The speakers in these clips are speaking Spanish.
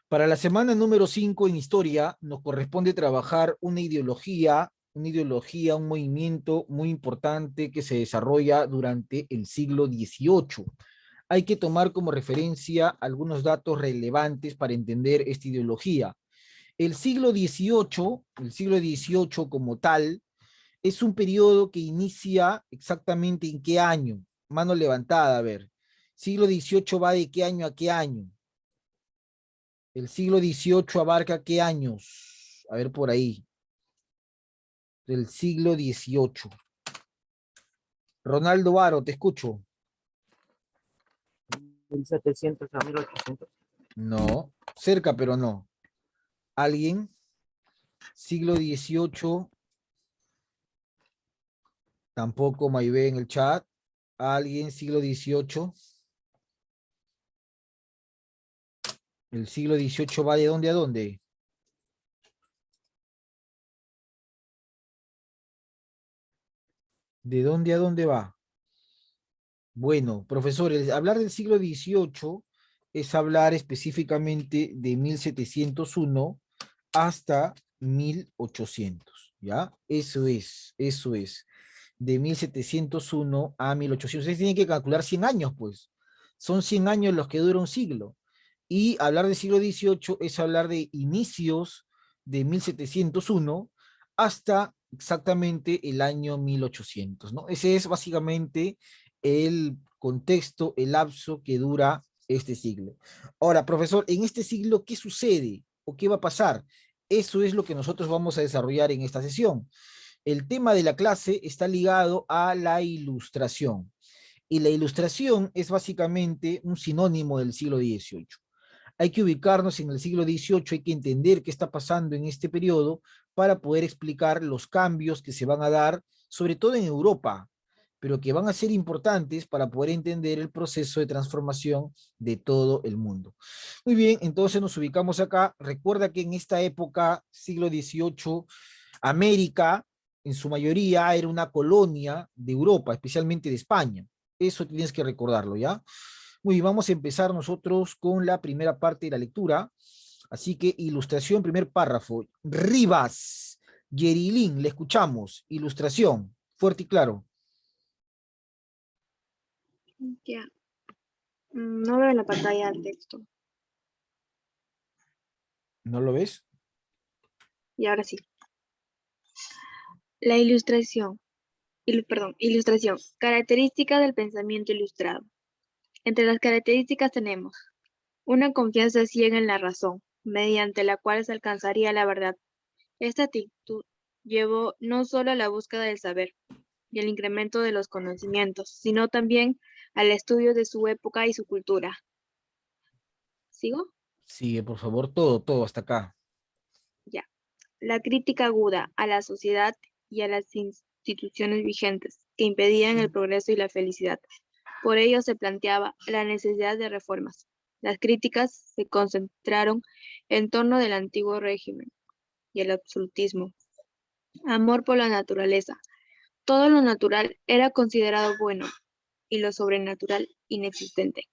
Para la semana número 5 en historia nos corresponde trabajar un movimiento muy importante que se desarrolla durante el siglo XVIII. Hay que tomar como referencia algunos datos relevantes para entender esta ideología. El siglo XVIII como tal, es un periodo que inicia exactamente en qué año. Mano levantada, a ver. Siglo XVIII va de qué año a qué año. El siglo XVIII abarca qué años. A ver por ahí. Del siglo XVIII. Ronaldo Varo, te escucho. 1700 a 1800. No, cerca, pero no. ¿Alguien? Siglo XVIII, tampoco Maybe en el chat. ¿Alguien? Siglo XVIII. El siglo XVIII va de dónde a dónde. ¿De dónde a dónde va? Bueno, profesor, hablar del siglo XVIII es hablar específicamente de 1701 hasta 1800, ¿ya? Eso es. De 1701 a 1800. Ustedes tienen que calcular 100 años, pues. Son 100 años los que dura un siglo. Y hablar del siglo XVIII es hablar de inicios de 1701 hasta exactamente el año 1800, ¿no? Ese es básicamente el contexto, el lapso que dura este siglo. Ahora, profesor, en este siglo, ¿qué sucede o qué va a pasar? Eso es lo que nosotros vamos a desarrollar en esta sesión. El tema de la clase está ligado a la ilustración. Y la ilustración es básicamente un sinónimo del siglo XVIII. Hay que ubicarnos en el siglo XVIII, hay que entender qué está pasando en este periodo para poder explicar los cambios que se van a dar, sobre todo en Europa, pero que van a ser importantes para poder entender el proceso de transformación de todo el mundo. Muy bien, entonces nos ubicamos acá. Recuerda que en esta época, siglo XVIII, América, en su mayoría, era una colonia de Europa, especialmente de España. Eso tienes que recordarlo, ¿ya? Muy bien, vamos a empezar nosotros con la primera parte de la lectura. Así que ilustración, primer párrafo. Rivas, Yerilín, le escuchamos. Ilustración, fuerte y claro. Ya. No veo en la pantalla el texto. ¿No lo ves? Y ahora sí. La ilustración. Ilustración. Característica del pensamiento ilustrado. Entre las características tenemos una confianza ciega en la razón, mediante la cual se alcanzaría la verdad. Esta actitud llevó no solo a la búsqueda del saber y el incremento de los conocimientos, sino también al estudio de su época y su cultura. ¿Sigo? Sigue, por favor, todo, hasta acá. Ya. La crítica aguda a la sociedad y a las instituciones vigentes que impedían el progreso y la felicidad. Por ello se planteaba la necesidad de reformas. Las críticas se concentraron en torno del antiguo régimen y el absolutismo. Amor por la naturaleza. Todo lo natural era considerado bueno y lo sobrenatural inexistente.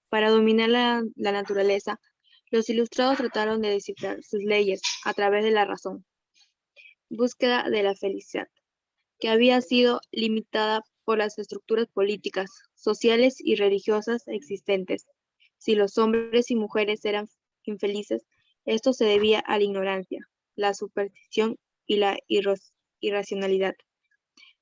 Para dominar la naturaleza, los ilustrados trataron de descifrar sus leyes a través de la razón. Búsqueda de la felicidad, que había sido limitada por las estructuras políticas, sociales y religiosas existentes. Si los hombres y mujeres eran infelices, esto se debía a la ignorancia, la superstición y la irracionalidad.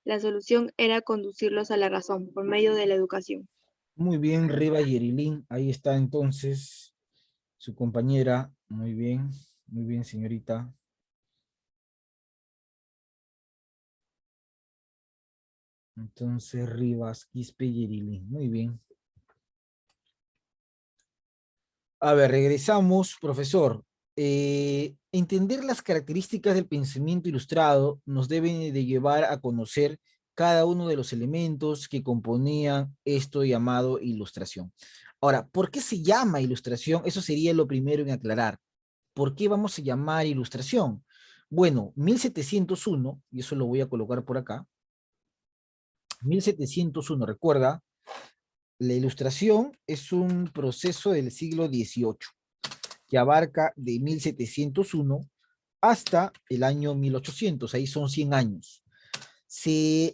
La solución era conducirlos a la razón por medio de la educación. Muy bien, Rivas Yerilín. Ahí está entonces su compañera. Muy bien, señorita. Entonces, Rivas, Quispe, Yerilín. Muy bien. A ver, regresamos, profesor. Entender las características del pensamiento ilustrado nos debe de llevar a conocer cada uno de los elementos que componían esto llamado ilustración. Ahora, ¿por qué se llama ilustración? Eso sería lo primero en aclarar. ¿Por qué vamos a llamar ilustración? Bueno, 1701, y eso lo voy a colocar por acá. 1701, recuerda, la ilustración es un proceso del siglo XVIII. que abarca de 1701 hasta el año 1800, ahí son 100 años.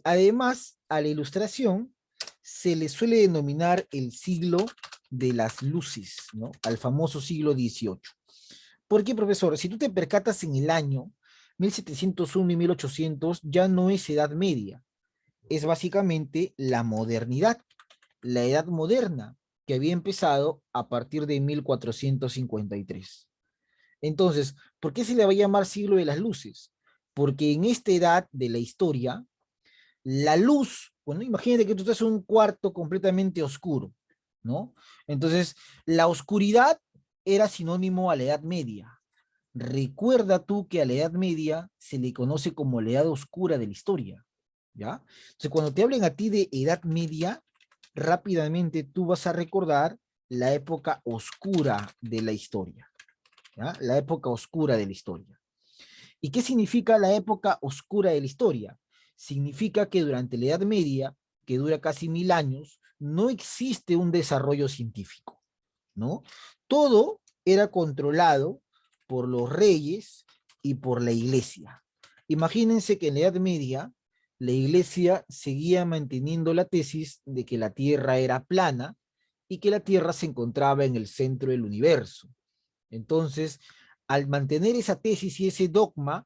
Además, a la Ilustración se le suele denominar el siglo de las luces, ¿no? Al famoso siglo XVIII. ¿Por qué, profesor? Si tú te percatas en el año 1701 y 1800, ya no es Edad Media, es básicamente la modernidad, la Edad Moderna, que había empezado a partir de 1453. Entonces, ¿por qué se le va a llamar siglo de las luces? Porque en esta edad de la historia, la luz, bueno, imagínate que tú estás en un cuarto completamente oscuro, ¿no? Entonces, la oscuridad era sinónimo a la Edad Media. Recuerda tú que a la Edad Media se le conoce como la Edad Oscura de la historia, ¿ya? Entonces, cuando te hablen a ti de Edad Media, rápidamente tú vas a recordar la época oscura de la historia, ¿ya? La época oscura de la historia. ¿Y qué significa la época oscura de la historia? Significa que durante la Edad Media, que dura casi 1000 años, no existe un desarrollo científico, ¿no? Todo era controlado por los reyes y por la iglesia. Imagínense que en la Edad Media, la iglesia seguía manteniendo la tesis de que la Tierra era plana y que la Tierra se encontraba en el centro del universo. Entonces, al mantener esa tesis y ese dogma,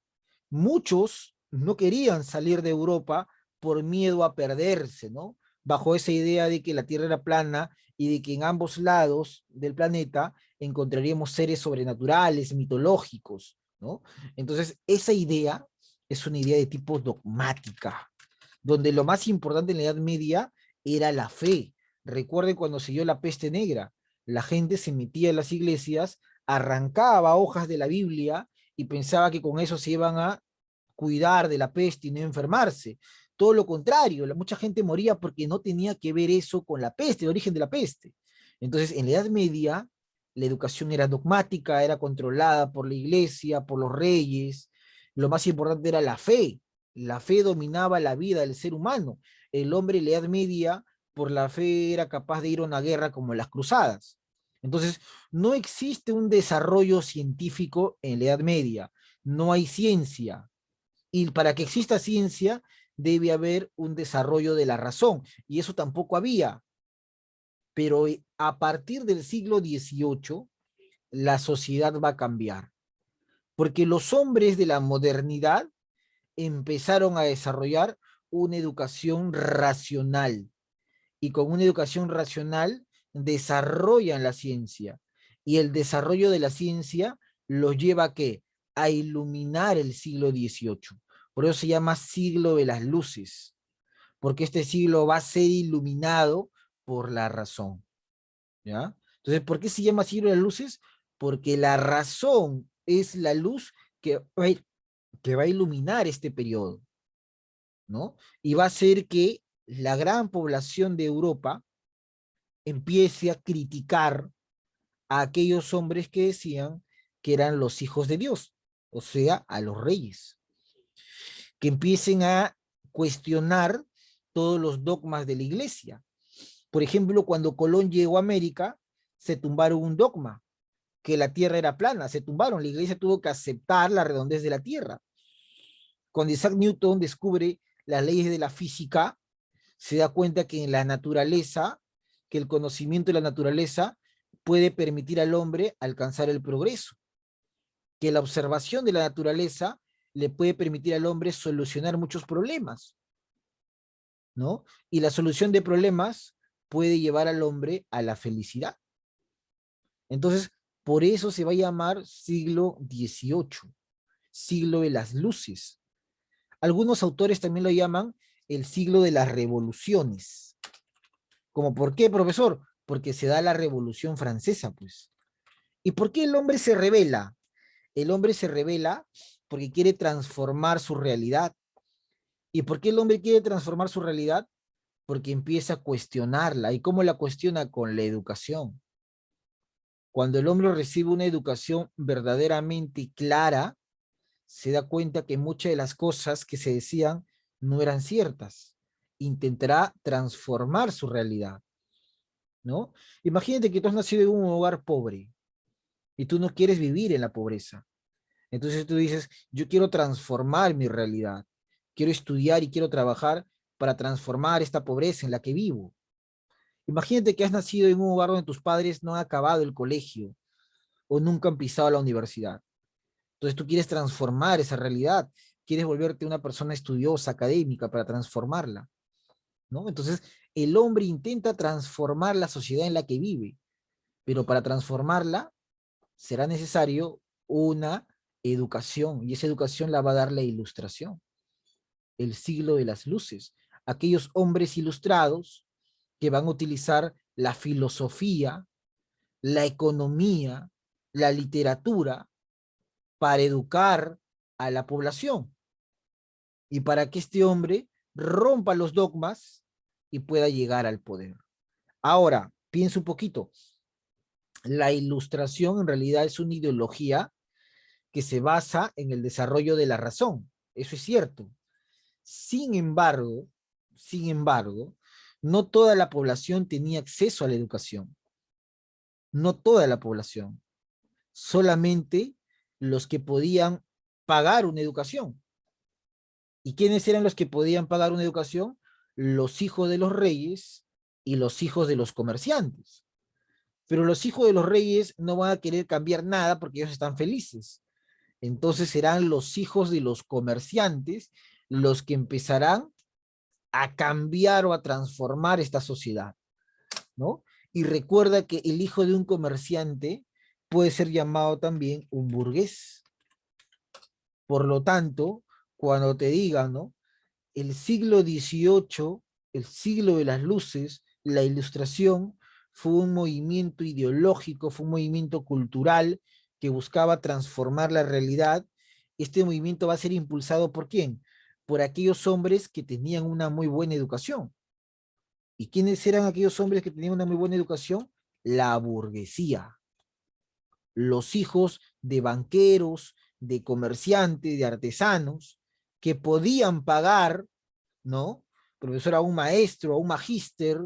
muchos no querían salir de Europa por miedo a perderse, ¿no? Bajo esa idea de que la Tierra era plana y de que en ambos lados del planeta encontraríamos seres sobrenaturales, mitológicos, ¿no? Entonces, esa idea es una idea de tipo dogmática, donde lo más importante en la Edad Media era la fe. Recuerden cuando se dio la peste negra, la gente se metía en las iglesias, arrancaba hojas de la Biblia y pensaba que con eso se iban a cuidar de la peste y no enfermarse. Todo lo contrario, mucha gente moría porque no tenía que ver eso con la peste, el origen de la peste. Entonces, en la Edad Media, la educación era dogmática, era controlada por la iglesia, por los reyes. Lo más importante era la fe. La fe dominaba la vida del ser humano. El hombre en la Edad Media, por la fe, era capaz de ir a una guerra como las cruzadas. Entonces, no existe un desarrollo científico en la Edad Media. No hay ciencia. Y para que exista ciencia, debe haber un desarrollo de la razón. Y eso tampoco había. Pero a partir del siglo XVIII, la sociedad va a cambiar. Porque los hombres de la modernidad empezaron a desarrollar una educación racional. Y con una educación racional desarrollan la ciencia. Y el desarrollo de la ciencia los lleva a ¿qué? A iluminar el siglo XVIII. Por eso se llama siglo de las luces, porque este siglo va a ser iluminado por la razón, ¿ya? Entonces, ¿por qué se llama siglo de las luces? Porque la razón es la luz que va a iluminar este periodo, ¿no? Y va a hacer que la gran población de Europa empiece a criticar a aquellos hombres que decían que eran los hijos de Dios, o sea, a los reyes, que empiecen a cuestionar todos los dogmas de la iglesia. Por ejemplo, cuando Colón llegó a América, se tumbaron un dogma, que la tierra era plana, se tumbaron, la iglesia tuvo que aceptar la redondez de la tierra. Cuando Isaac Newton descubre las leyes de la física, se da cuenta que en la naturaleza, que el conocimiento de la naturaleza puede permitir al hombre alcanzar el progreso, que la observación de la naturaleza le puede permitir al hombre solucionar muchos problemas, ¿no? Y la solución de problemas puede llevar al hombre a la felicidad. Entonces, por eso se va a llamar siglo XVIII, siglo de las luces. Algunos autores también lo llaman el siglo de las revoluciones. ¿Cómo por qué, profesor? Porque se da la Revolución Francesa, pues. ¿Y por qué el hombre se revela? El hombre se revela porque quiere transformar su realidad. ¿Y por qué el hombre quiere transformar su realidad? Porque empieza a cuestionarla. ¿Y cómo la cuestiona? Con la educación. Cuando el hombre recibe una educación verdaderamente clara, se da cuenta que muchas de las cosas que se decían no eran ciertas. Intentará transformar su realidad, ¿no? Imagínate que tú has nacido en un hogar pobre, y tú no quieres vivir en la pobreza. Entonces tú dices, yo quiero transformar mi realidad, quiero estudiar y quiero trabajar para transformar esta pobreza en la que vivo. Imagínate que has nacido en un hogar donde tus padres no han acabado el colegio o nunca han pisado la universidad. Entonces tú quieres transformar esa realidad, quieres volverte una persona estudiosa, académica para transformarla, ¿no? Entonces el hombre intenta transformar la sociedad en la que vive, pero para transformarla será necesario una educación, y esa educación la va a dar la ilustración, el siglo de las luces, aquellos hombres ilustrados que van a utilizar la filosofía, la economía, la literatura para educar a la población y para que este hombre rompa los dogmas y pueda llegar al poder. Ahora, piensa un poquito, la ilustración en realidad es una ideología que se basa en el desarrollo de la razón. Eso es cierto. Sin embargo, no toda la población tenía acceso a la educación. No toda la población. Solamente los que podían pagar una educación. ¿Y quiénes eran los que podían pagar una educación? Los hijos de los reyes y los hijos de los comerciantes. Pero los hijos de los reyes no van a querer cambiar nada porque ellos están felices. Entonces serán los hijos de los comerciantes los que empezarán a cambiar o a transformar esta sociedad, ¿no? Y recuerda que el hijo de un comerciante puede ser llamado también un burgués. Por lo tanto, cuando te digan, ¿no? El siglo XVIII, el siglo de las luces, la ilustración, fue un movimiento ideológico, fue un movimiento cultural que buscaba transformar la realidad. Este movimiento va a ser impulsado ¿por quién? Por aquellos hombres que tenían una muy buena educación. ¿Y quiénes eran aquellos hombres que tenían una muy buena educación? La burguesía. Los hijos de banqueros, de comerciantes, de artesanos, que podían pagar, ¿no? Profesor, a un maestro, a un magíster,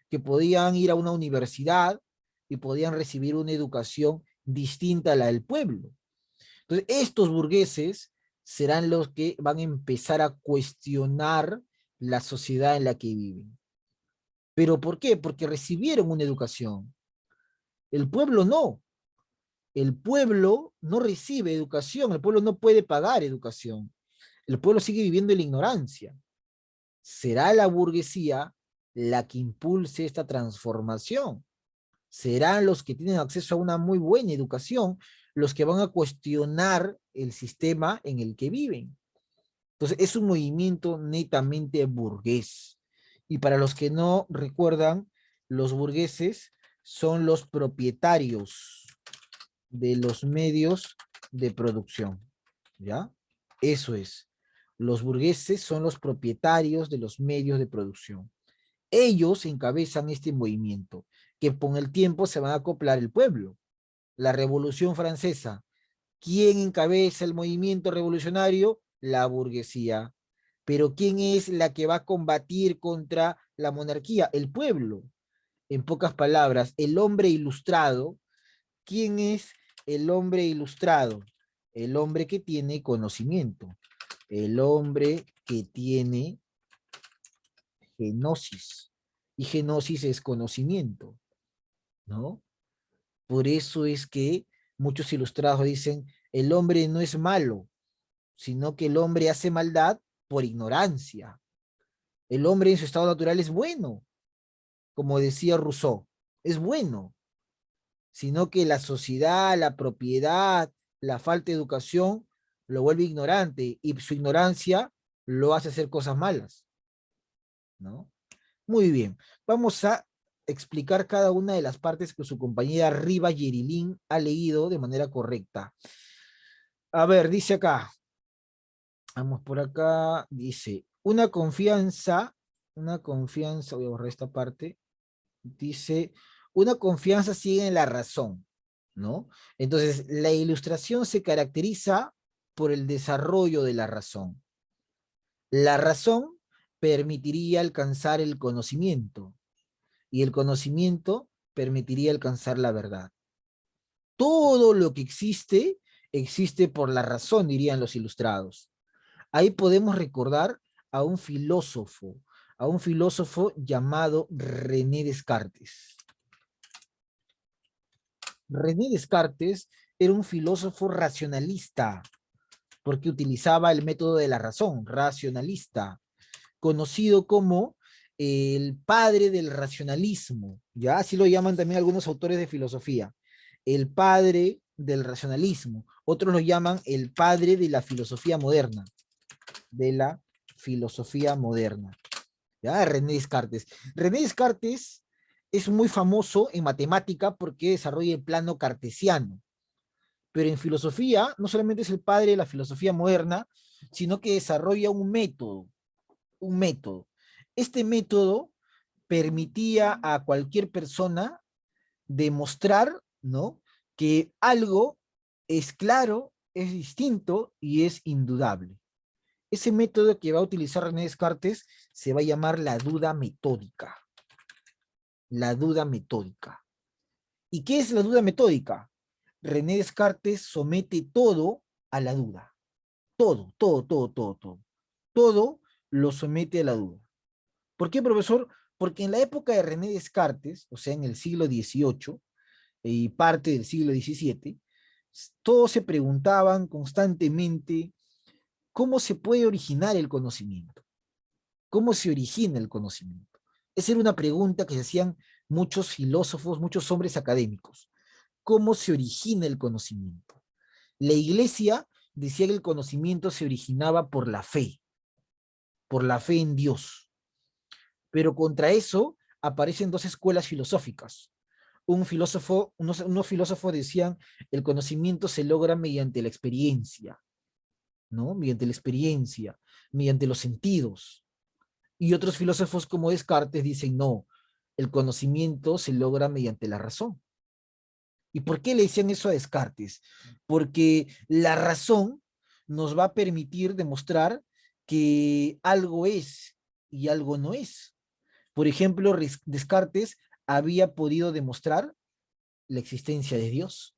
que podían ir a una universidad y podían recibir una educación distinta a la del pueblo. Entonces, estos burgueses serán los que van a empezar a cuestionar la sociedad en la que viven. ¿Pero por qué? Porque recibieron una educación. El pueblo no. El pueblo no recibe educación, el pueblo no puede pagar educación. El pueblo sigue viviendo en la ignorancia. Será la burguesía la que impulse esta transformación. Serán los que tienen acceso a una muy buena educación los que van a cuestionar el sistema en el que viven. Entonces, es un movimiento netamente burgués. Y para los que no recuerdan, los burgueses son los propietarios de los medios de producción. ¿Ya? Eso es. Los burgueses son los propietarios de los medios de producción. Ellos encabezan este movimiento, que con el tiempo se van a acoplar el pueblo. La Revolución Francesa. ¿Quién encabeza el movimiento revolucionario? La burguesía. Pero ¿quién es la que va a combatir contra la monarquía? El pueblo. En pocas palabras, el hombre ilustrado. ¿Quién es el hombre ilustrado? El hombre que tiene conocimiento. El hombre que tiene genosis. Y genosis es conocimiento, ¿no? Por eso es que muchos ilustrados dicen, el hombre no es malo, sino que el hombre hace maldad por ignorancia. El hombre en su estado natural es bueno, como decía Rousseau, es bueno, sino que la sociedad, la propiedad, la falta de educación lo vuelve ignorante y su ignorancia lo hace hacer cosas malas, ¿no? Muy bien, vamos a explicar cada una de las partes que su compañera Riva Yerilín ha leído de manera correcta. A ver, dice acá, vamos por acá, dice, una confianza, voy a borrar esta parte, dice, una confianza sigue en la razón, ¿no? Entonces, la ilustración se caracteriza por el desarrollo de la razón. La razón permitiría alcanzar el conocimiento y el conocimiento permitiría alcanzar la verdad. todo lo que existe, existe por la razón, dirían los ilustrados. Ahí podemos recordar a un filósofo llamado René Descartes. René Descartes era un filósofo racionalista, porque utilizaba el método de la razón, racionalista, conocido como el padre del racionalismo, ¿ya? Así lo llaman también algunos autores de filosofía. El padre del racionalismo. Otros lo llaman el padre de la filosofía moderna. De la filosofía moderna. ¿Ya? René Descartes. René Descartes es muy famoso en matemática porque desarrolla el plano cartesiano. Pero en filosofía, no solamente es el padre de la filosofía moderna, sino que desarrolla un método. Un método. Este método permitía a cualquier persona demostrar, ¿no?, que algo es claro, es distinto y es indudable. Ese método que va a utilizar René Descartes se va a llamar la duda metódica. La duda metódica. ¿Y qué es la duda metódica? René Descartes somete todo a la duda. Todo, todo, todo, todo, todo. Todo lo somete a la duda. ¿Por qué, profesor? Porque en la época de René Descartes, o sea, en el siglo XVIII y parte del siglo XVII, todos se preguntaban constantemente cómo se puede originar el conocimiento. ¿Cómo se origina el conocimiento? Esa era una pregunta que se hacían muchos filósofos, muchos hombres académicos. ¿Cómo se origina el conocimiento? La Iglesia decía que el conocimiento se originaba por la fe en Dios. Pero contra eso aparecen dos escuelas filosóficas. Unos filósofos decían el conocimiento se logra mediante la experiencia, ¿no? Mediante la experiencia, mediante los sentidos. Y otros filósofos como Descartes dicen no, el conocimiento se logra mediante la razón. ¿Y por qué le decían eso a Descartes? Porque la razón nos va a permitir demostrar que algo es y algo no es. Por ejemplo, Descartes había podido demostrar la existencia de Dios.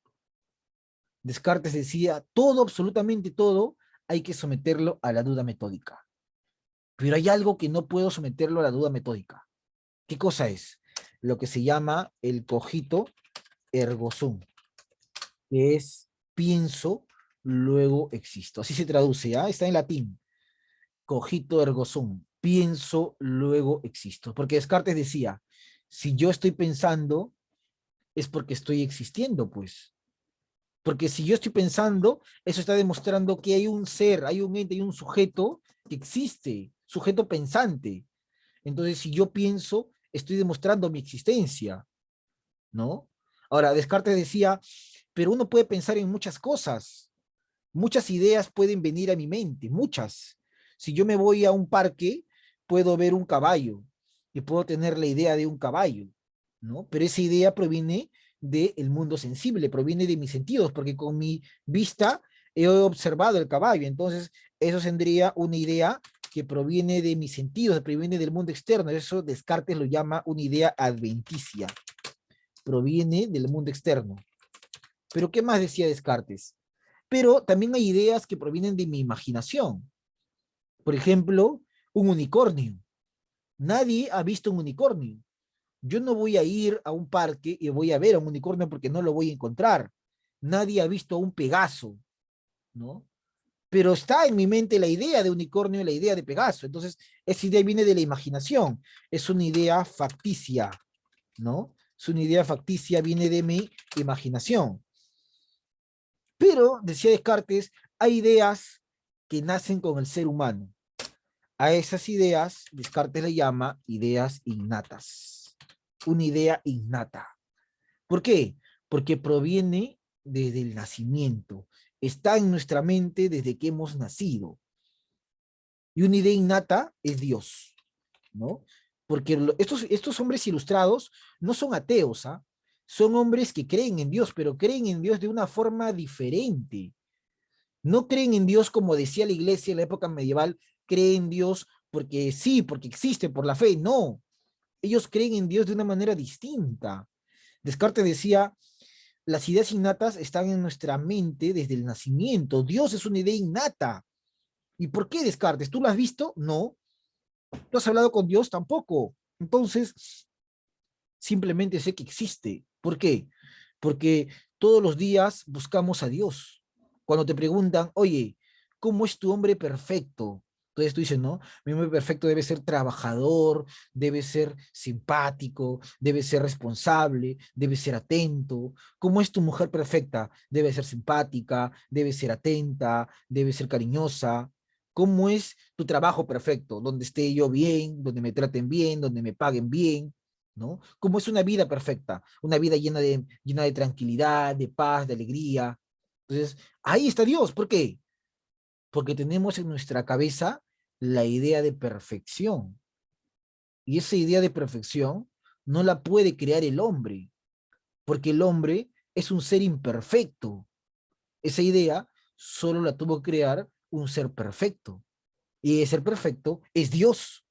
Descartes decía, todo, absolutamente todo, hay que someterlo a la duda metódica. Pero hay algo que no puedo someterlo a la duda metódica. ¿Qué cosa es? Lo que se llama el cogito ergo sum, que es pienso, luego existo. Así se traduce, ¿ah? Está en latín. Cogito ergo sum, pienso, luego existo. Porque Descartes decía, si yo estoy pensando, es porque estoy existiendo, pues. Porque si yo estoy pensando, eso está demostrando que hay un ser, hay un ente, hay un sujeto que existe, sujeto pensante. Entonces, si yo pienso, estoy demostrando mi existencia, ¿no? Ahora, Descartes decía, pero uno puede pensar en muchas cosas, muchas ideas pueden venir a mi mente, muchas. Si yo me voy a un parque, puedo ver un caballo y puedo tener la idea de un caballo, ¿no? Pero esa idea proviene del mundo sensible, proviene de mis sentidos, porque con mi vista he observado el caballo, entonces eso tendría una idea que proviene de mis sentidos, proviene del mundo externo, eso Descartes lo llama una idea adventicia, proviene del mundo externo. Pero ¿qué más decía Descartes? Pero también hay ideas que provienen de mi imaginación. Por ejemplo, un unicornio. Nadie ha visto un unicornio. Yo no voy a ir a un parque y voy a ver a un unicornio porque no lo voy a encontrar. Nadie ha visto a un Pegaso, ¿no? Pero está en mi mente la idea de unicornio y la idea de Pegaso. Entonces, esa idea viene de la imaginación. Es una idea facticia, ¿no? Es una idea facticia, viene de mi imaginación. Pero, decía Descartes, hay ideas que nacen con el ser humano. A esas ideas, Descartes le llama ideas innatas. Una idea innata. ¿Por qué? Porque proviene desde el nacimiento. Está en nuestra mente desde que hemos nacido. Y una idea innata es Dios, ¿no? Porque estos hombres ilustrados no son ateos, ¿ah? Son hombres que creen en Dios, pero creen en Dios de una forma diferente. No creen en Dios como decía la iglesia en la época medieval, creen en Dios porque sí, porque existe, por la fe. No, ellos creen en Dios de una manera distinta. Descartes decía, las ideas innatas están en nuestra mente desde el nacimiento. Dios es una idea innata. ¿Y por qué Descartes? ¿Tú lo has visto? No. ¿Tú has hablado con Dios? Tampoco. Entonces, simplemente sé que existe. ¿Por qué? Porque todos los días buscamos a Dios. Cuando te preguntan, oye, ¿cómo es tu hombre perfecto? Entonces tú dices, no, mi hombre perfecto debe ser trabajador, debe ser simpático, debe ser responsable, debe ser atento. ¿Cómo es tu mujer perfecta? Debe ser simpática, debe ser atenta, debe ser cariñosa. ¿Cómo es tu trabajo perfecto? Donde esté yo bien, donde me traten bien, donde me paguen bien, ¿no? ¿Cómo es una vida perfecta? Una vida llena de tranquilidad, de paz, de alegría. Entonces, ahí está Dios. ¿Por qué? Porque tenemos en nuestra cabeza la idea de perfección. Y esa idea de perfección no la puede crear el hombre, porque el hombre es un ser imperfecto. Esa idea solo la tuvo que crear un ser perfecto. Y ese ser perfecto es Dios,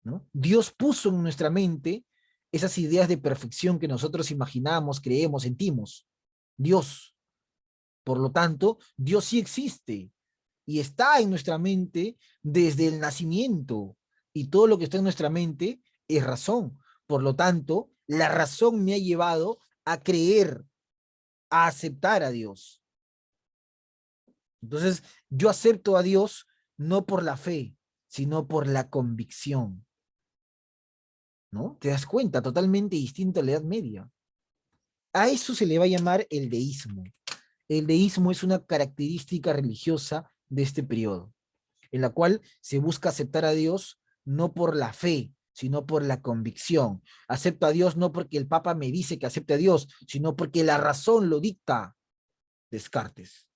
¿no? Dios puso en nuestra mente esas ideas de perfección que nosotros imaginamos, creemos, sentimos. Dios. Por lo tanto, Dios sí existe y está en nuestra mente desde el nacimiento. Y todo lo que está en nuestra mente es razón. Por lo tanto, la razón me ha llevado a creer, a aceptar a Dios. Entonces, yo acepto a Dios no por la fe, sino por la convicción. ¿No? ¿Te das cuenta? Totalmente distinto a la Edad Media. A eso se le va a llamar el deísmo. El deísmo es una característica religiosa de este periodo, en la cual se busca aceptar a Dios no por la fe, sino por la convicción. Acepto a Dios no porque el Papa me dice que acepte a Dios, sino porque la razón lo dicta. Descartes.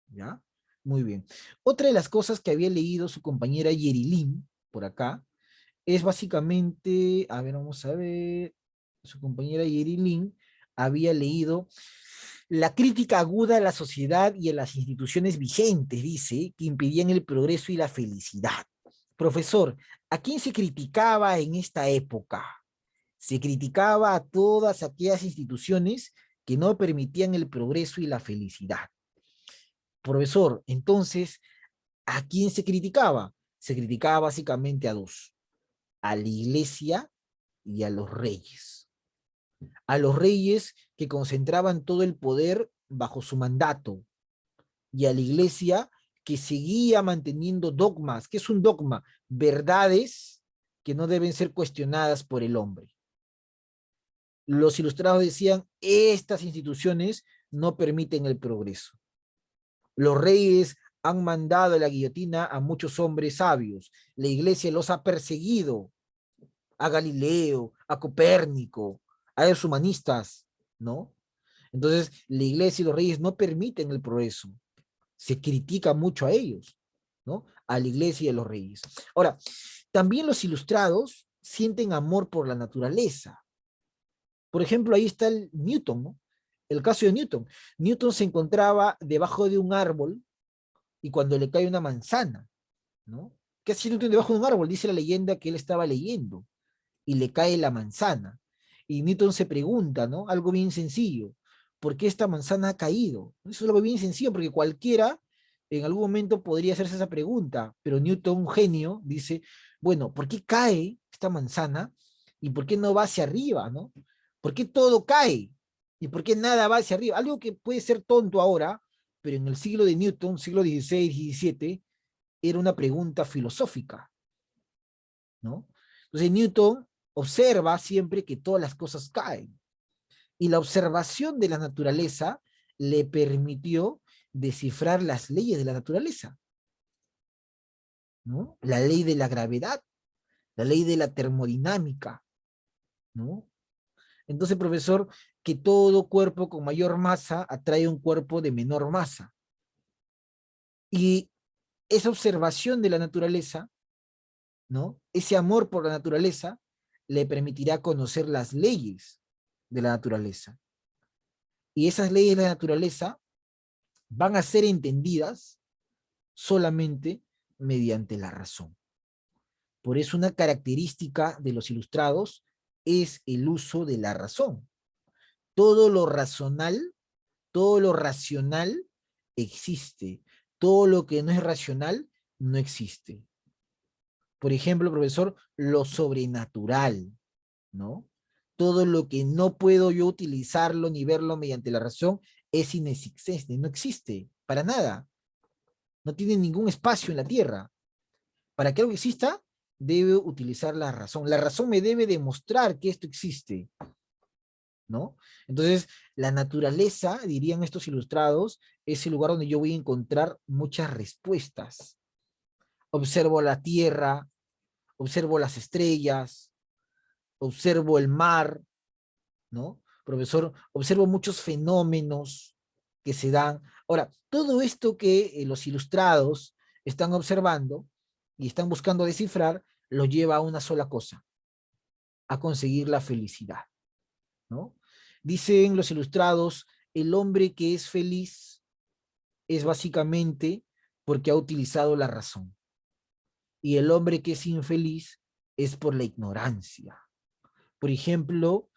¿Ya? Muy bien. Otra de las cosas que había leído su compañera Yerilyn, por acá, es básicamente, a ver, vamos a ver, su compañera Yerilyn había leído la crítica aguda a la sociedad y a las instituciones vigentes, dice, que impidían el progreso y la felicidad. Profesor, ¿a quién se criticaba en esta época? Se criticaba a todas aquellas instituciones que no permitían el progreso y la felicidad. Profesor, entonces, ¿a quién se criticaba? Se criticaba básicamente a dos, a la iglesia y a los reyes. A los reyes que concentraban todo el poder bajo su mandato, y a la iglesia que seguía manteniendo dogmas. ¿Qué es un dogma? Verdades que no deben ser cuestionadas por el hombre. Los ilustrados decían, estas instituciones no permiten el progreso. Los reyes han mandado a la guillotina a muchos hombres sabios. La iglesia los ha perseguido, a Galileo, a Copérnico, a los humanistas, ¿no? Entonces, la iglesia y los reyes no permiten el progreso. Se critica mucho a ellos, ¿no? A la iglesia y a los reyes. Ahora, también los ilustrados sienten amor por la naturaleza. Por ejemplo, ahí está el Newton, ¿no? El caso de Newton. Newton se encontraba debajo de un árbol y cuando le cae una manzana, ¿no? ¿Qué hacía Newton debajo de un árbol? Dice la leyenda que él estaba leyendo y le cae la manzana. Y Newton se pregunta, ¿no? Algo bien sencillo. ¿Por qué esta manzana ha caído? Eso es algo bien sencillo, porque cualquiera en algún momento podría hacerse esa pregunta, pero Newton, un genio, dice, bueno, ¿por qué cae esta manzana? ¿Y por qué no va hacia arriba, no? ¿Por qué todo cae? ¿Y por qué nada va hacia arriba? Algo que puede ser tonto ahora, pero en el siglo de Newton, siglo XVI, XVII, era una pregunta filosófica, ¿no? Entonces Newton observa siempre que todas las cosas caen. Y la observación de la naturaleza le permitió descifrar las leyes de la naturaleza, ¿no? La ley de la gravedad, la ley de la termodinámica, ¿no? Entonces, profesor, que todo cuerpo con mayor masa atrae un cuerpo de menor masa. Y esa observación de la naturaleza, ¿no? Ese amor por la naturaleza le permitirá conocer las leyes de la naturaleza. Y esas leyes de la naturaleza van a ser entendidas solamente mediante la razón. Por eso una característica de los ilustrados es el uso de la razón. todo lo racional existe. Todo lo que no es racional no existe. Por ejemplo, profesor, lo sobrenatural, ¿no? Todo lo que no puedo yo utilizarlo ni verlo mediante la razón es inexistente, no existe, para nada. No tiene ningún espacio en la Tierra. Para que algo exista, debe utilizar la razón. La razón me debe demostrar que esto existe, ¿no? Entonces, la naturaleza, dirían estos ilustrados, es el lugar donde yo voy a encontrar muchas respuestas. Observo la Tierra, observo las estrellas, observo el mar, ¿no? Profesor, observo muchos fenómenos que se dan. Ahora, todo esto que los ilustrados están observando y están buscando descifrar, lo lleva a una sola cosa, a conseguir la felicidad, ¿no? Dicen los ilustrados, el hombre que es feliz es básicamente porque ha utilizado la razón. Y el hombre que es infeliz es por la ignorancia. Por ejemplo,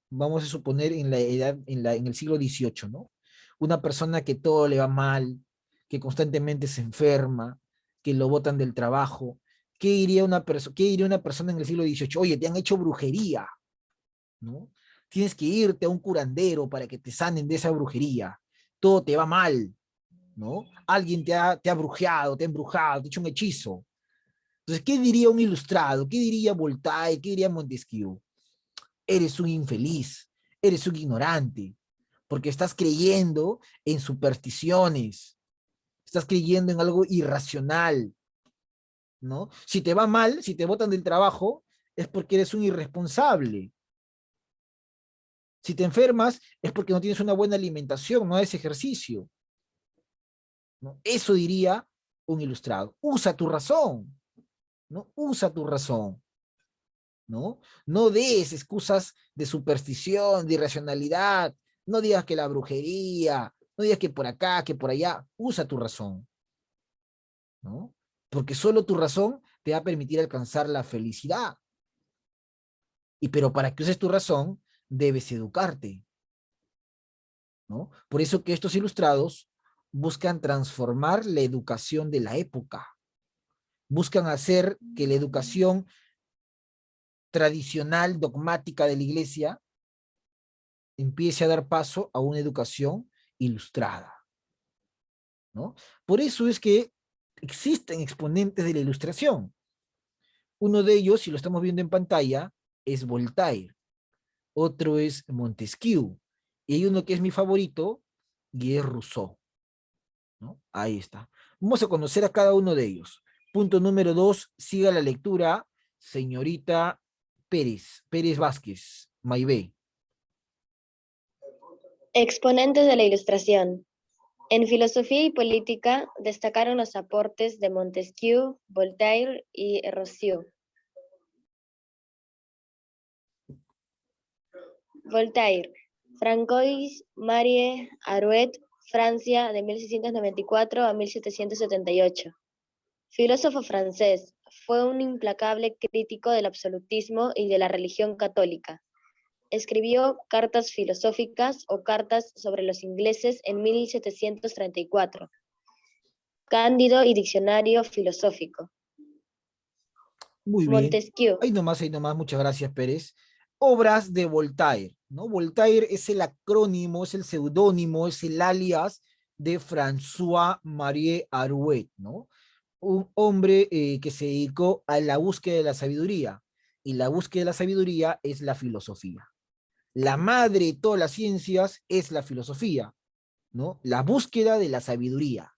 vamos a suponer en la edad, en el siglo XVIII, ¿no? Una persona que todo le va mal, que constantemente se enferma, que lo botan del trabajo. ¿Qué diría una persona en el siglo XVIII? Oye, te han hecho brujería, ¿no? Tienes que irte a un curandero para que te sanen de esa brujería. Todo te va mal, ¿no? Alguien te ha brujeado, te ha embrujado, te ha hecho un hechizo. Entonces, ¿qué diría un ilustrado? ¿Qué diría Voltaire? ¿Qué diría Montesquieu? Eres un infeliz, eres un ignorante, porque estás creyendo en supersticiones, estás creyendo en algo irracional, ¿no? Si te va mal, si te botan del trabajo, es porque eres un irresponsable. Si te enfermas, es porque no tienes una buena alimentación, no haces ejercicio, ¿no? Eso diría un ilustrado. Usa tu razón, ¿no? Usa tu razón, ¿no? No des excusas de superstición, de irracionalidad, no digas que la brujería, no digas que por acá, que por allá, usa tu razón, ¿no? Porque solo tu razón te va a permitir alcanzar la felicidad. Pero para que uses tu razón, debes educarte, ¿no? Por eso que estos ilustrados buscan transformar la educación de la época, buscan hacer que la educación tradicional, dogmática de la iglesia, empiece a dar paso a una educación ilustrada, ¿no? Por eso es que existen exponentes de la ilustración. Uno de ellos, si lo estamos viendo en pantalla, es Voltaire. Otro es Montesquieu. Y hay uno que es mi favorito, y es Rousseau, ¿no? Ahí está. Vamos a conocer a cada uno de ellos. Punto número 2, siga la lectura, señorita Pérez Vázquez, Maibé. Exponentes de la Ilustración. En filosofía y política destacaron los aportes de Montesquieu, Voltaire y Rousseau. Voltaire, Francois Marie Arouet, Francia, de 1694 a 1778. Filósofo francés, fue un implacable crítico del absolutismo y de la religión católica. Escribió cartas filosóficas o cartas sobre los ingleses en 1734. Cándido y diccionario filosófico. Muy bien. Montesquieu. Ahí nomás, muchas gracias, Pérez. Obras de Voltaire, ¿no? Voltaire es el acrónimo, es el seudónimo, es el alias de François Marie Arouet, ¿no? Un hombre que se dedicó a la búsqueda de la sabiduría, y la búsqueda de la sabiduría es la filosofía. La madre de todas las ciencias es la filosofía, ¿no? La búsqueda de la sabiduría.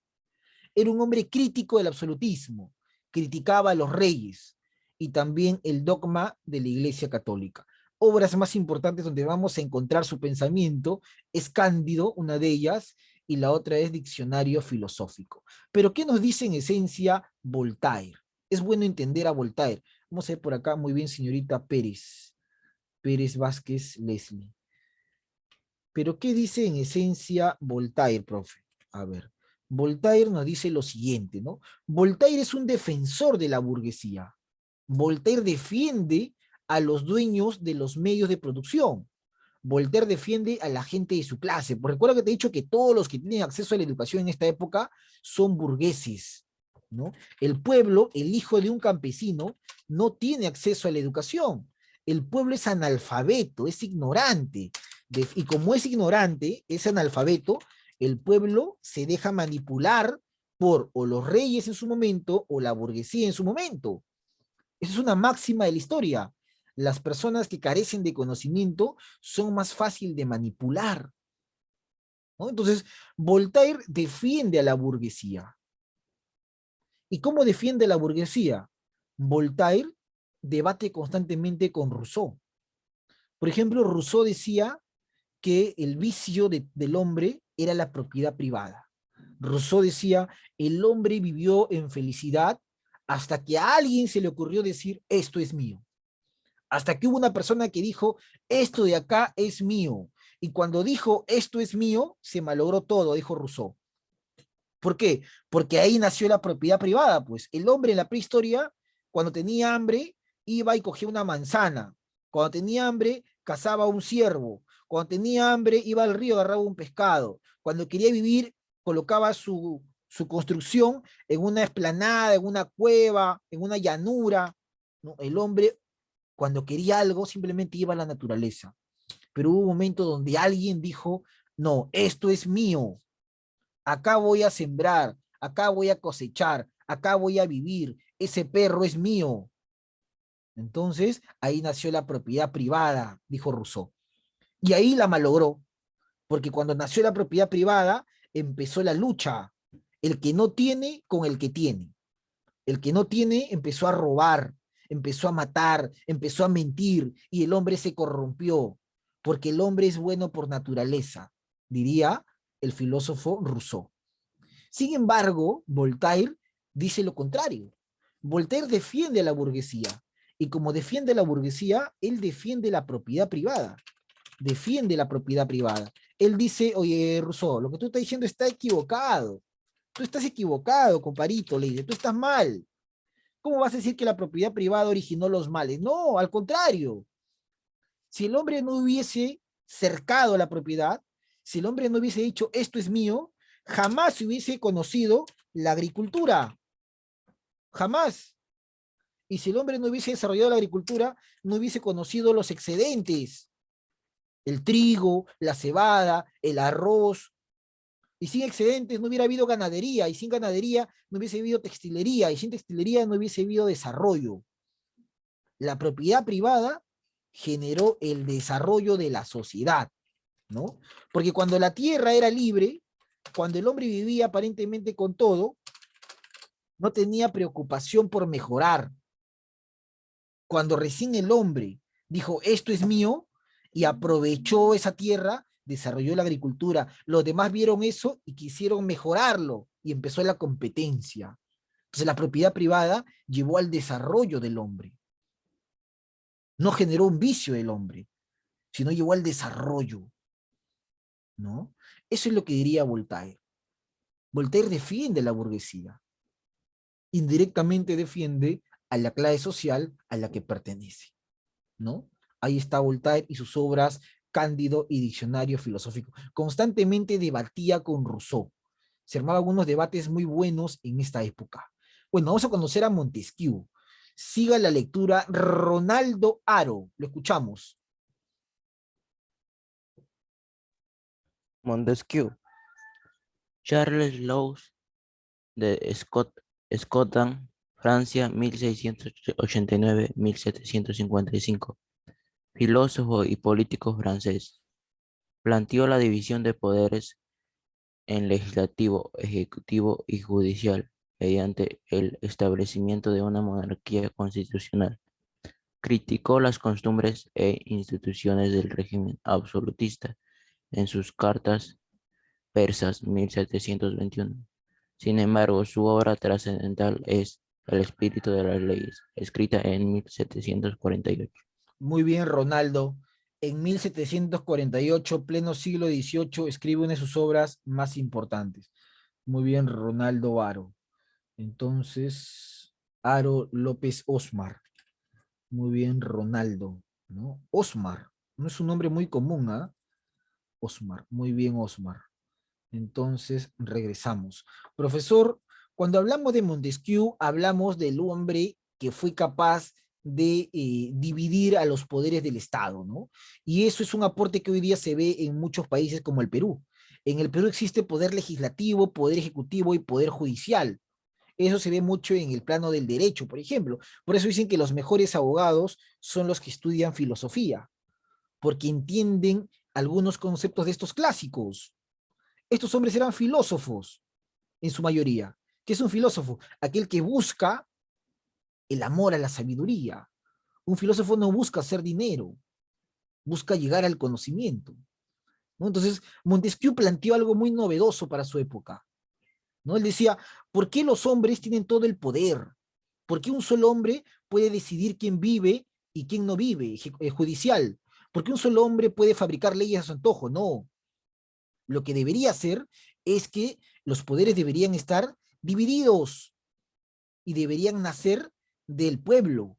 Era un hombre crítico del absolutismo, criticaba a los reyes y también el dogma de la Iglesia Católica. Obras más importantes donde vamos a encontrar su pensamiento es Cándido, una de ellas, y la otra es Diccionario Filosófico. Pero ¿qué nos dice en esencia Voltaire? Es bueno entender a Voltaire. Vamos a ver por acá, muy bien, señorita Pérez Vázquez Leslie. Pero ¿qué dice en esencia Voltaire, profe? A ver, Voltaire nos dice lo siguiente, ¿no? Voltaire es un defensor de la burguesía. Voltaire defiende a los dueños de los medios de producción. Voltaire defiende a la gente de su clase. Porque recuerda que te he dicho que todos los que tienen acceso a la educación en esta época son burgueses, ¿no? El pueblo, el hijo de un campesino, no tiene acceso a la educación. El pueblo es analfabeto, es ignorante. Y como es ignorante, es analfabeto, el pueblo se deja manipular por o los reyes en su momento o la burguesía en su momento. Esa es una máxima de la historia. Las personas que carecen de conocimiento son más fácil de manipular, ¿no? Entonces, Voltaire defiende a la burguesía. ¿Y cómo defiende a la burguesía? Voltaire debate constantemente con Rousseau. Por ejemplo, Rousseau decía que el vicio del hombre era la propiedad privada. Rousseau decía, el hombre vivió en felicidad hasta que a alguien se le ocurrió decir, esto es mío. Hasta que hubo una persona que dijo, esto de acá es mío. Y cuando dijo, esto es mío, se malogró todo, dijo Rousseau. ¿Por qué? Porque ahí nació la propiedad privada, pues. El hombre en la prehistoria, cuando tenía hambre, iba y cogía una manzana. Cuando tenía hambre, cazaba un ciervo. Cuando tenía hambre, iba al río, agarraba un pescado. Cuando quería vivir, colocaba su construcción en una explanada, en una cueva, en una llanura, ¿no? El hombre, cuando quería algo, simplemente iba a la naturaleza. Pero hubo un momento donde alguien dijo, no, esto es mío. Acá voy a sembrar, acá voy a cosechar, acá voy a vivir, ese perro es mío. Entonces, ahí nació la propiedad privada, dijo Rousseau. Y ahí la malogró, porque cuando nació la propiedad privada, empezó la lucha. El que no tiene con el que tiene. El que no tiene empezó a robar, empezó a matar, empezó a mentir, y el hombre se corrompió, porque el hombre es bueno por naturaleza, diría el filósofo Rousseau. Sin embargo, Voltaire dice lo contrario. Voltaire defiende a la burguesía, y como defiende a la burguesía, él defiende la propiedad privada. Defiende la propiedad privada. Él dice, oye, Rousseau, lo que tú estás diciendo está equivocado. Tú estás equivocado, comparito, le dice, tú estás mal. ¿Cómo vas a decir que la propiedad privada originó los males? No, al contrario. Si el hombre no hubiese cercado la propiedad, si el hombre no hubiese dicho, esto es mío, jamás se hubiese conocido la agricultura. Jamás. Y si el hombre no hubiese desarrollado la agricultura, no hubiese conocido los excedentes. El trigo, la cebada, el arroz. Y sin excedentes no hubiera habido ganadería, y sin ganadería no hubiese habido textilería, y sin textilería no hubiese habido desarrollo. La propiedad privada generó el desarrollo de la sociedad, ¿no? Porque cuando la tierra era libre, cuando el hombre vivía aparentemente con todo, no tenía preocupación por mejorar. Cuando recién el hombre dijo, esto es mío, y aprovechó esa tierra, desarrolló la agricultura. Los demás vieron eso y quisieron mejorarlo, y empezó la competencia. Entonces la propiedad privada llevó al desarrollo del hombre. No generó un vicio del hombre, sino llevó al desarrollo, ¿no? Eso es lo que diría Voltaire. Voltaire defiende a la burguesía. Indirectamente defiende a la clase social a la que pertenece, ¿no? Ahí está Voltaire y sus obras Cándido y Diccionario Filosófico. Constantemente debatía con Rousseau. Se armaban algunos debates muy buenos en esta época. Bueno, vamos a conocer a Montesquieu. Siga la lectura Ronaldo Haro. Lo escuchamos. Montesquieu. Charles Laux de Scotland, Francia, 1689-1755. Filósofo y político francés. Planteó la división de poderes en legislativo, ejecutivo y judicial mediante el establecimiento de una monarquía constitucional. Criticó las costumbres e instituciones del régimen absolutista en sus cartas persas 1721. Sin embargo, su obra trascendental es El espíritu de las leyes, escrita en 1748. Muy bien, Ronaldo. En 1748, pleno siglo XVIII, escribe una de sus obras más importantes. Muy bien, Ronaldo Haro. Entonces, Haro López Osmar. Muy bien, Ronaldo, ¿no? Osmar, No es un nombre muy común, ¿ah? Osmar, muy bien, Osmar. Entonces, regresamos. Profesor, cuando hablamos de Montesquieu, hablamos del hombre que fue capaz de dividir a los poderes del Estado, ¿no? Y eso es un aporte que hoy día se ve en muchos países como el Perú. En el Perú existe poder legislativo, poder ejecutivo y poder judicial. Eso se ve mucho en el plano del derecho, por ejemplo. Por eso dicen que los mejores abogados son los que estudian filosofía, porque entienden algunos conceptos de estos clásicos. Estos hombres eran filósofos, en su mayoría. ¿Qué es un filósofo? Aquel que busca el amor a la sabiduría. Un filósofo no busca hacer dinero, busca llegar al conocimiento, ¿no? Entonces, Montesquieu planteó algo muy novedoso para su época, ¿no? Él decía, ¿por qué los hombres tienen todo el poder? ¿Por qué un solo hombre puede decidir quién vive y quién no vive, judicial? ¿Por qué un solo hombre puede fabricar leyes a su antojo? No. Lo que debería ser es que los poderes deberían estar divididos y deberían nacer del pueblo.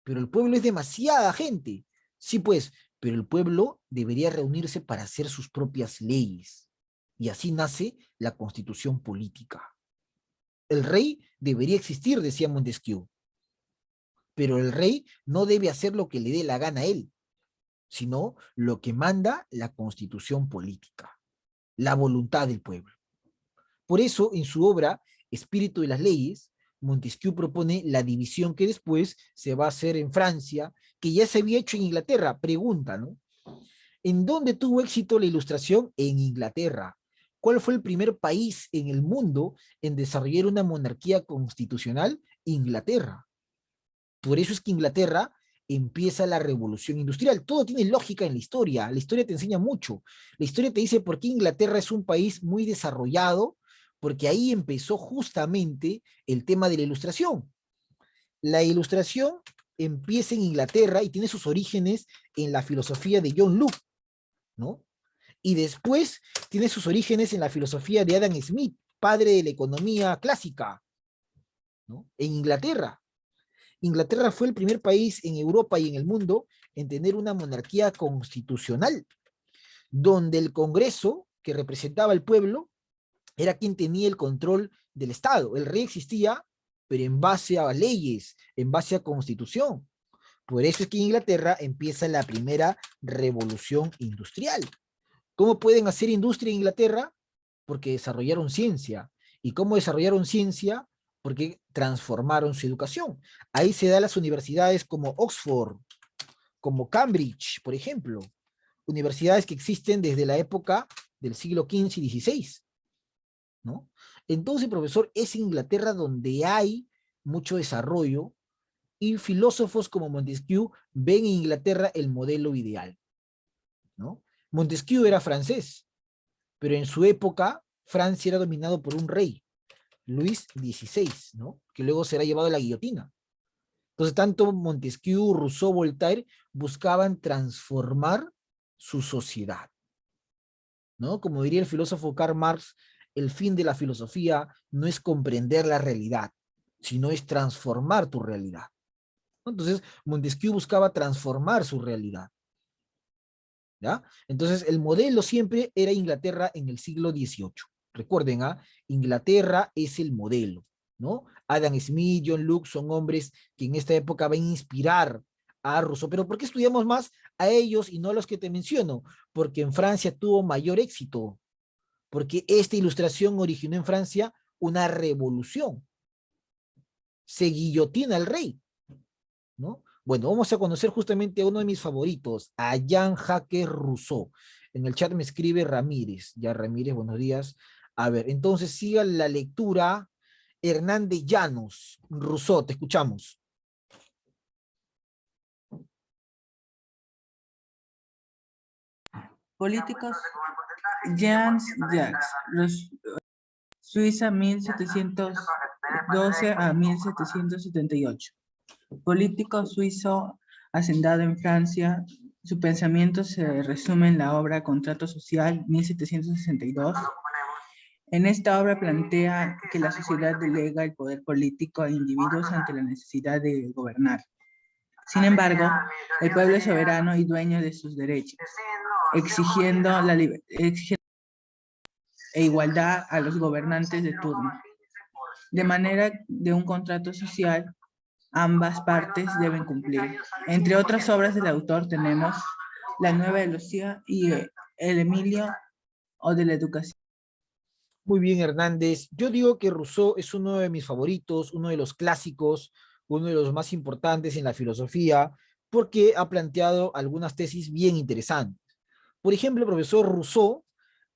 Pero el pueblo es demasiada gente. Sí, pues, pero el pueblo debería reunirse para hacer sus propias leyes. Y así nace la constitución política. El rey debería existir, decía Montesquieu, pero el rey no debe hacer lo que le dé la gana a él, sino lo que manda la constitución política, la voluntad del pueblo. Por eso, en su obra Espíritu de las Leyes, Montesquieu propone la división que después se va a hacer en Francia, que ya se había hecho en Inglaterra. Pregunta, ¿no? ¿En dónde tuvo éxito la Ilustración? En Inglaterra. ¿Cuál fue el primer país en el mundo en desarrollar una monarquía constitucional? Inglaterra. Por eso es que Inglaterra empieza la revolución industrial. Todo tiene lógica en la historia te enseña mucho. La historia te dice por qué Inglaterra es un país muy desarrollado, porque ahí empezó justamente el tema de la ilustración. La ilustración empieza en Inglaterra y tiene sus orígenes en la filosofía de John Locke, ¿no? Y después tiene sus orígenes en la filosofía de Adam Smith, padre de la economía clásica, ¿no? En Inglaterra. Inglaterra fue el primer país en Europa y en el mundo en tener una monarquía constitucional, donde el Congreso, que representaba al pueblo, era quien tenía el control del Estado. El rey existía, pero en base a leyes, en base a constitución. Por eso es que en Inglaterra empieza la primera revolución industrial. ¿Cómo pueden hacer industria en Inglaterra? Porque desarrollaron ciencia. ¿Y cómo desarrollaron ciencia? Porque transformaron su educación. Ahí se dan las universidades como Oxford, como Cambridge, por ejemplo. Universidades que existen desde la época del siglo XV y XVI, ¿no? Entonces, profesor, es Inglaterra donde hay mucho desarrollo y filósofos como Montesquieu ven en Inglaterra el modelo ideal, ¿no? Montesquieu era francés, pero en su época Francia era dominado por un rey, Luis XVI, ¿no? Que luego será llevado a la guillotina. Entonces, tanto Montesquieu, Rousseau, Voltaire buscaban transformar su sociedad, ¿no? Como diría el filósofo Karl Marx, el fin de la filosofía no es comprender la realidad, sino es transformar tu realidad. Entonces, Montesquieu buscaba transformar su realidad, ¿ya? Entonces, el modelo siempre era Inglaterra en el siglo XVIII. Recuerden, Inglaterra es el modelo, ¿no? Adam Smith, John Locke son hombres que en esta época van a inspirar a Rousseau. Pero ¿por qué estudiamos más a ellos y no a los que te menciono? Porque en Francia tuvo mayor éxito, porque esta ilustración originó en Francia una revolución. Se guillotina al rey, ¿no? Bueno, vamos a conocer justamente a uno de mis favoritos, a Jean-Jacques Rousseau. En el chat me escribe Ramírez. Ya, Ramírez, buenos días. A ver, entonces siga la lectura. Hernández Llanos, Rousseau, te escuchamos. Políticos, Jean-Jacques, Suiza 1712 a 1778. Político suizo hacendado en Francia, su pensamiento se resume en la obra Contrato Social 1762. En esta obra plantea que la sociedad delega el poder político a individuos ante la necesidad de gobernar. Sin embargo, el pueblo es soberano y dueño de sus derechos, exigiendo e igualdad a los gobernantes de turno. De manera de un contrato social, ambas partes deben cumplir. Entre otras obras del autor tenemos La Nueva de Lucía y El Emilio o de la Educación. Muy bien, Hernández. Yo digo que Rousseau es uno de mis favoritos, uno de los clásicos, uno de los más importantes en la filosofía, porque ha planteado algunas tesis bien interesantes. Por ejemplo, el profesor Rousseau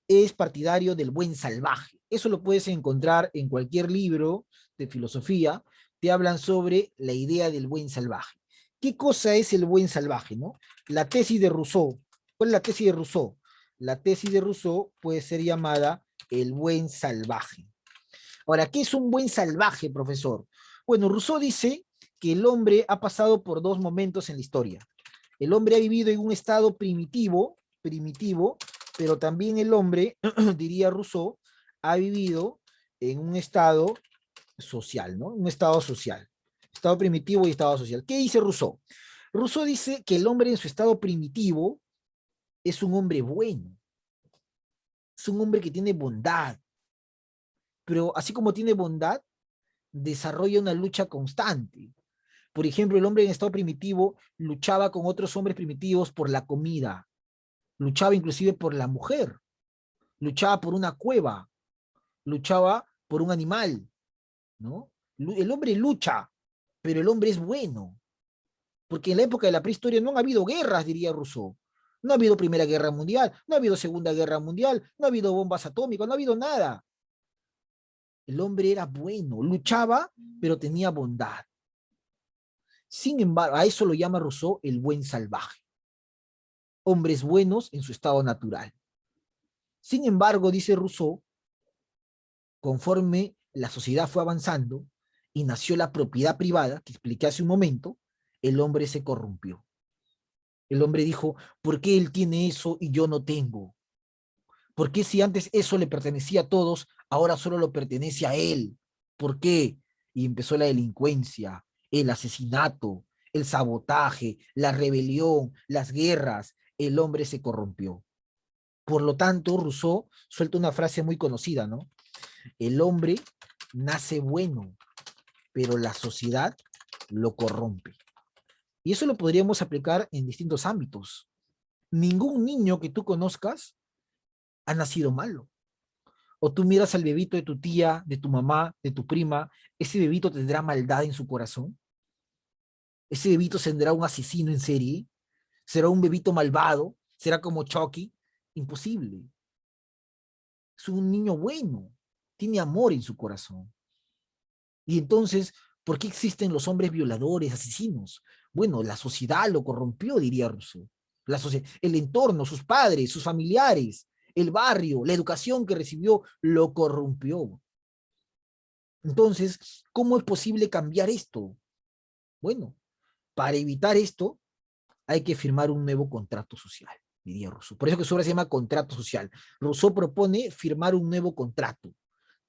es partidario del buen salvaje. Eso lo puedes encontrar en cualquier libro de filosofía. Te hablan sobre la idea del buen salvaje. ¿Qué cosa es el buen salvaje, no? La tesis de Rousseau. ¿Cuál es la tesis de Rousseau? La tesis de Rousseau puede ser llamada el buen salvaje. Ahora, ¿qué es un buen salvaje, profesor? Bueno, Rousseau dice que el hombre ha pasado por dos momentos en la historia. El hombre ha vivido en un estado primitivo, pero también el hombre, diría Rousseau, ha vivido en un estado social, ¿no? Un estado social. Estado primitivo y estado social. ¿Qué dice Rousseau? Rousseau dice que el hombre en su estado primitivo es un hombre bueno. Es un hombre que tiene bondad. Pero así como tiene bondad, desarrolla una lucha constante. Por ejemplo, el hombre en estado primitivo luchaba con otros hombres primitivos por la comida. Luchaba inclusive por la mujer. Luchaba por una cueva. Luchaba por un animal, ¿no? El hombre lucha, pero el hombre es bueno. Porque en la época de la prehistoria no ha habido guerras, diría Rousseau. No ha habido Primera Guerra Mundial, no ha habido Segunda Guerra Mundial, no ha habido bombas atómicas, no ha habido nada. El hombre era bueno, luchaba, pero tenía bondad. Sin embargo, a eso lo llama Rousseau el buen salvaje. Hombres buenos en su estado natural. Sin embargo, dice Rousseau, conforme la sociedad fue avanzando y nació la propiedad privada, que expliqué hace un momento, el hombre se corrompió. El hombre dijo, ¿por qué él tiene eso y yo no tengo? ¿Por qué si antes eso le pertenecía a todos, ahora solo lo pertenece a él? ¿Por qué? Y empezó la delincuencia, el asesinato, el sabotaje, la rebelión, las guerras. El hombre se corrompió. Por lo tanto, Rousseau suelta una frase muy conocida, ¿no? El hombre nace bueno, pero la sociedad lo corrompe. Y eso lo podríamos aplicar en distintos ámbitos. Ningún niño que tú conozcas ha nacido malo. O tú miras al bebito de tu tía, de tu mamá, de tu prima, ese bebito tendrá maldad en su corazón. Ese bebito tendrá un asesino en serie. Será un bebito malvado. Será como Chucky. Imposible. Es un niño bueno. Tiene amor en su corazón. Y entonces, ¿por qué existen los hombres violadores, asesinos? Bueno, la sociedad lo corrompió, diría Rousseau. El entorno, sus padres, sus familiares, el barrio, la educación que recibió, lo corrompió. Entonces, ¿cómo es posible cambiar esto? Bueno, para evitar esto, hay que firmar un nuevo contrato social, diría Rousseau. Por eso que su obra se llama Contrato Social. Rousseau propone firmar un nuevo contrato.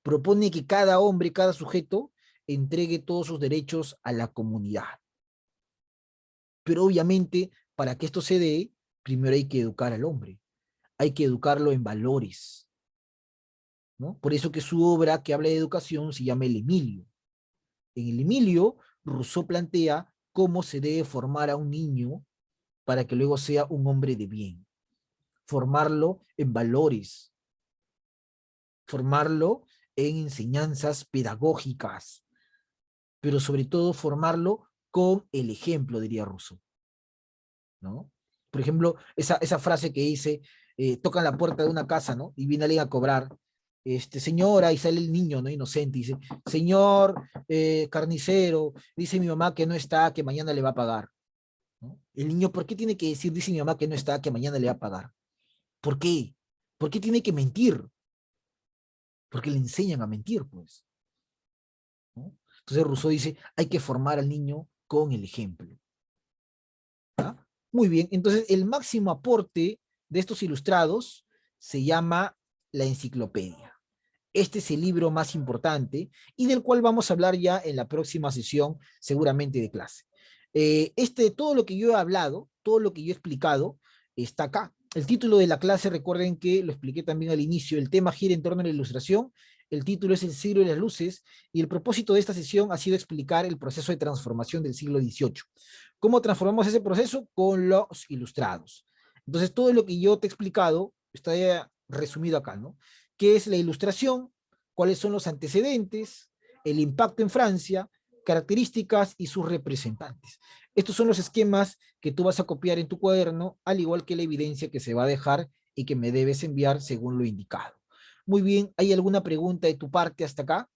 Propone que cada hombre, cada sujeto, entregue todos sus derechos a la comunidad. Pero obviamente, para que esto se dé, primero hay que educar al hombre. Hay que educarlo en valores, ¿no? Por eso que su obra que habla de educación se llama El Emilio. En El Emilio, Rousseau plantea cómo se debe formar a un niño para que luego sea un hombre de bien. Formarlo en valores. Formarlo en enseñanzas pedagógicas. Pero sobre todo formarlo con el ejemplo, diría Rousseau, ¿no? Por ejemplo, esa frase que dice, tocan la puerta de una casa, ¿no? Y viene alguien a cobrar, señora, y sale el niño, ¿no? Inocente, y dice, señor carnicero, dice mi mamá que no está, que mañana le va a pagar, ¿no? El niño, ¿por qué tiene que decir, dice mi mamá que no está, que mañana le va a pagar? ¿Por qué? ¿Por qué tiene que mentir? Porque le enseñan a mentir, pues, ¿no? Entonces Rousseau dice, hay que formar al niño con el ejemplo. ¿Ah? Muy bien, entonces el máximo aporte de estos ilustrados se llama la enciclopedia. Este es el libro más importante y del cual vamos a hablar ya en la próxima sesión, seguramente de clase. Todo lo que yo he hablado, todo lo que yo he explicado, está acá. El título de la clase, recuerden que lo expliqué también al inicio, el tema gira en torno a la ilustración, el título es El siglo de las luces, y el propósito de esta sesión ha sido explicar el proceso de transformación del siglo XVIII. ¿Cómo transformamos ese proceso? Con los ilustrados. Entonces, todo lo que yo te he explicado está ya resumido acá, ¿no? ¿Qué es la ilustración? ¿Cuáles son los antecedentes? El impacto en Francia, características y sus representantes. Estos son los esquemas que tú vas a copiar en tu cuaderno, al igual que la evidencia que se va a dejar y que me debes enviar según lo indicado. Muy bien, ¿hay alguna pregunta de tu parte hasta acá?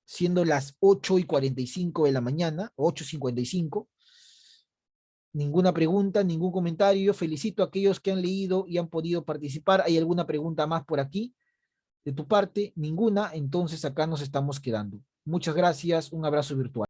Siendo las 8:45 de la mañana, 8:55. Ninguna pregunta, ningún comentario. Felicito a aquellos que han leído y han podido participar. ¿Hay alguna pregunta más por aquí? De tu parte, ninguna. Entonces acá nos estamos quedando. Muchas gracias. Un abrazo virtual.